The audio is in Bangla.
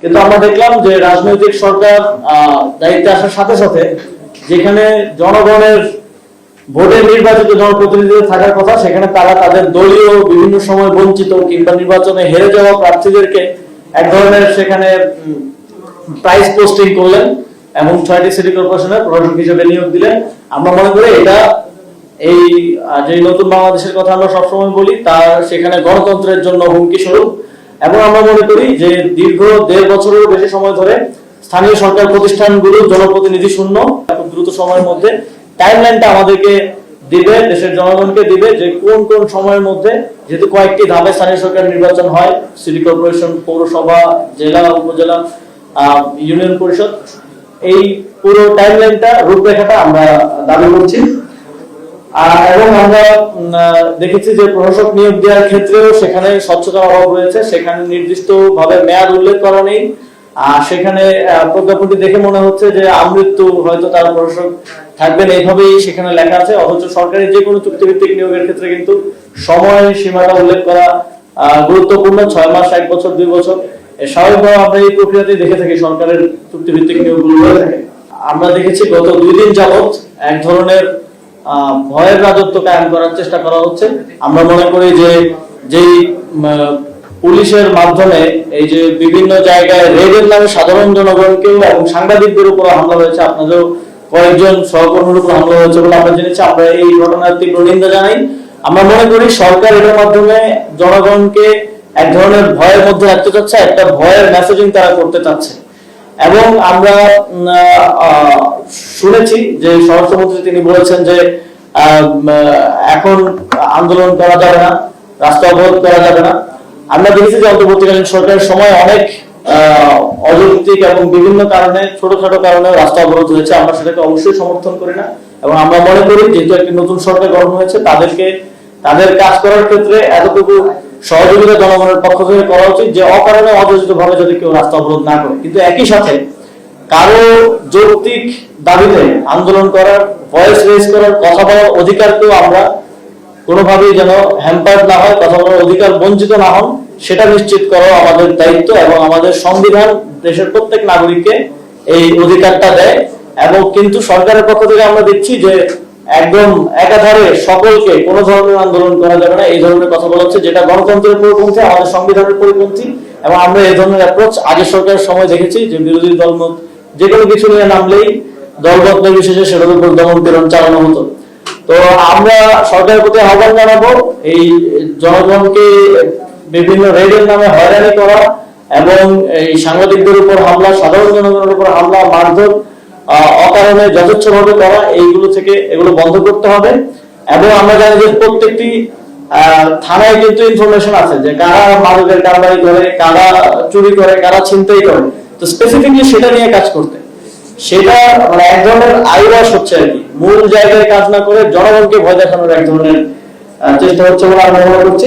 কিন্তু আমরা দেখলাম যে রাজনৈতিক সরকার দায়িত্বে আসার সাথে সাথে যেখানে জনগণের ভোটে নির্বাচিত জনপ্রতিনিধিদের থাকার কথা সেখানে তারা তাদের দলীয় বিভিন্ন সময় বঞ্চিত কিংবা নির্বাচনে হেরে যাওয়া প্রার্থীদেরকে এক ধরনের সেখানে প্রাইস পোস্টিং করলেন এবং 6টি সিটি কর্পোরেশনের প্রশাসক হিসেবে নিয়োগ দিলেন। আমরা মনে করি এটা এই যে নতুন বাংলাদেশের কথা আমরা সবসময় বলি তার সেখানে গণতন্ত্রের জন্য হুমকি স্বরূপ। এবং আমরা মনে করি যে দীর্ঘ 1.5 বছরেরও বেশি সময় ধরে স্থানীয় সরকার প্রতিষ্ঠানগুলো জনপ্রতিনিধি শূন্য, খুব দ্রুত সময়ের মধ্যে টাইমলাইনটা আমাদেরকে দিবে, দেশের জনগণকে দিবে যে কোন কোন সময়ের মধ্যে, যেহেতু কয়েকটি ধাপে স্থানীয় সরকার নির্বাচন হয়, সিটি কর্পোরেশন, পৌরসভা, জেলা, উপজেলা, ইউনিয়ন পরিষদ, এই পুরো টাইমলাইনটা রূপরেখাটা আমরা দাবি করছি। এবং আমরা দেখেছি যে প্রশাসক নিয়োগ দেওয়ার ক্ষেত্রেও সেখানে স্বচ্ছতার অভাব রয়েছে, সেখানে নির্দিষ্ট ভাবে মেয়াদ উল্লেখ করা নেই। সেখানে প্রজ্ঞাপনটি দেখে মনে হচ্ছে যে আমৃত্যু হয়তো তার প্রশাসক থাকবেন এইভাবেই সেখানে লেখা আছে, অথচ সরকারি যে কোনো চুক্তিভিত্তিক নিয়োগের ক্ষেত্রে কিন্তু সময় সীমাটা উল্লেখ করা গুরুত্বপূর্ণ, 6 মাস, 1 বছর, 2 বছর। স্বাভাবিকভাবে আমরা এই প্রক্রিয়াতে দেখে থাকি সরকারের চুক্তিভিত্তিক নিয়োগগুলো হয়ে থাকে। আমরা দেখেছি গত 2 দিন যাবত এক ধরনের ভয়ের রাজত্ব কায়েম করার চেষ্টা করা হচ্ছে। আমরা মনে করি যে যেই পুলিশের মাধ্যমে এই যে বিভিন্ন জায়গায় রেডের নামে সাধারণ জনগণকেও এবং সাংবাদিকদের উপর হামলা হয়েছে, আপনাদের কয়েকজন সহকর্মীর উপর হামলা হয়েছে বলে আমরা জেনেছি। আমরা এই ঘটনার তীব্র নিন্দা জানাই। আমরা মনে করি সরকার এটার মাধ্যমে জনগণকে এক ধরনের ভয়ের মধ্যে রাখতে চাচ্ছে, একটা ভয়ের মেসেজিং তারা করতে চাচ্ছে। এবং আমরা শুনেছি যে স্বরাষ্ট্রমন্ত্রী তিনি বলেছেন যে এখন আন্দোলন করা যাবে না, রাস্তা অবরোধ করা যাবে না। আমরা দেখেছি যে অন্তর্বর্তীকালীন সরকারের সময় অনেক অযৌক্তিক এবং বিভিন্ন কারণে, ছোটখাটো কারণে রাস্তা অবরোধ হয়েছে। আমরা সেটাকে অবশ্যই সমর্থন করি না এবং আমরা মনে করি যেহেতু একটি নতুন সরকার গঠন হয়েছে তাদেরকে তাদের কাজ করার ক্ষেত্রে এতটুকু সহযোগিতা জনগণের পক্ষ থেকে করা উচিত যে অকারণে অযোচিত ভাবে যদি কেউ রাস্তা অবরোধ না করে। কিন্তু একই সাথে কারো যৌক্তিক দাবিতে আন্দোলন করার, ভয়েস রেজ করার, কথা বলার অধিকারকেও আমরা কোনোভাবেই যেন হ্যাম্পার না হয়, কথা বলার অধিকার বঞ্চিত না হন, সেটা নিশ্চিত করা আমাদের দায়িত্ব। এবং আমাদের সংবিধান দেশের প্রত্যেক নাগরিককে এই অধিকারটা দেয়। এবং কিন্তু সরকারের পক্ষ থেকে আমরা দেখছি যে একদম একাধারে সকলকে কোনো ধরনের আন্দোলন করা যাবে না এই ধরনের কথা বলা হচ্ছে, যেটা গণতন্ত্রের পরিপন্থী, আমাদের সংবিধানের পরিপন্থী। এবং আমরা এই ধরনের অ্যাপ্রোচ আগে সরকারের সময় দেখেছি যে বিরোধী দলমত যে কোনো কিছু নিয়ে নামলেই দলমত নির্বিশেষে সেটার উপর দমন পীড়ন চালানো হতো। তো আমরা সরকারের প্রতি আহ্বান জানাবো এই জনগণকে বিভিন্ন রেডের নামে হয়রানি করা এবং এই সাংবাদিকদের উপর হামলা, সাধারণ জনগণের উপর হামলা, মারধর অকারণে যথেচ্ছভাবে করা, এইগুলো থেকে এগুলো বন্ধ করতে হবে। এবং আমরা জানি যে প্রত্যেকটি থানায় কিন্তু ইনফরমেশন আছে যে কারা মাদকের কারবারি করে, কারা চুরি করে, কারা ছিনতাই করে। তো স্পেসিফিকলি সেটা নিয়ে কাজ করতে, সেটা মানে এক ধরনের আইওয়াশ হচ্ছে আর কি, মূল জায়গায় কাজ না করে জনগণকে ভয় দেখানোর এক ধরনের চেষ্টা হচ্ছে বলে আমরা মনে করছি।